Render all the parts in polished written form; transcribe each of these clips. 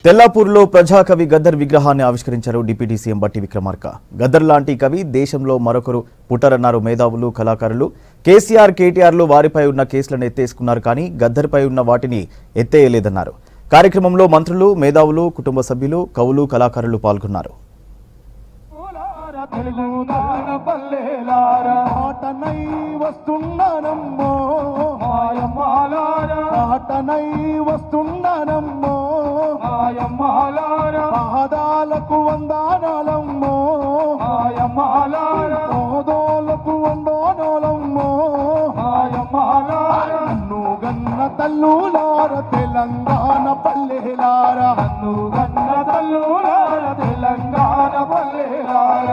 తెల్లాపూర్లో ప్రజాకవి గద్దర్ విగ్రహాన్ని ఆవిష్కరించారు deputy CM బట్టి విక్రమార్క. గద్దర్ లాంటి కవి దేశంలో మరొకరు పుట్టరన్నారు మేధావులు, కళాకారులు. కేసీఆర్, కేటీఆర్లు వారిపై ఉన్న కేసులను ఎత్తేసుకున్నారు, కానీ గద్దర్పై ఉన్న వాటిని ఎత్తేయలేదన్నారు. కార్యక్రమంలో మంత్రులు, మేధావులు, కుటుంబ సభ్యులు, కవులు, కళాకారులు పాల్గొన్నారు. పాదాలకు వందనాలమ్మో, పాదాలకు వందనాలమ్మో, నన్ను గన్న తల్లులార తెలంగాణ పల్లెలార, నన్ను గన్న తల్లులార తెలంగాణ పల్లెలార.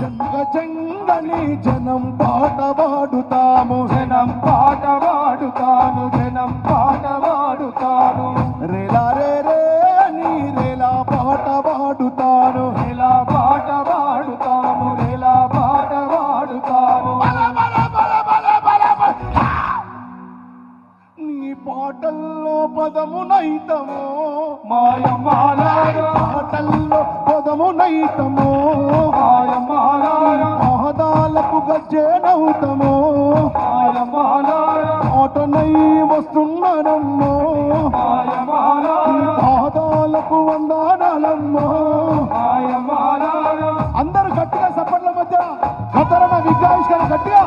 జంగ జంగని జనం పాట పాడుతాము, జనం పాట పాడుతాను, జనం పాట పాడుతాను. రేలా రే రే అని రేలా పాట పాడుతాను, రేలా పాట పాడుతాము, రేలా పాట పాడుతాను. నీ పాటల్లో పదమునైతమో మాయమాలారా, పాటల్లో పదమునైతమో మాయమాలారా, పాదాలకు గజ్జెనవుతమో మాయమాలారా, ఆటనై వస్తున్నానమ్మో మాయమాలారా, పాదాలకు వందనాలమ్మో మాయమాలారా. అందరూ గట్టిగా సప్పట్ల మధ్య గద్దరన్న విగ్రహావిష్కరణ గట్టిగా.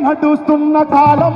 నడుస్తున్న కాలం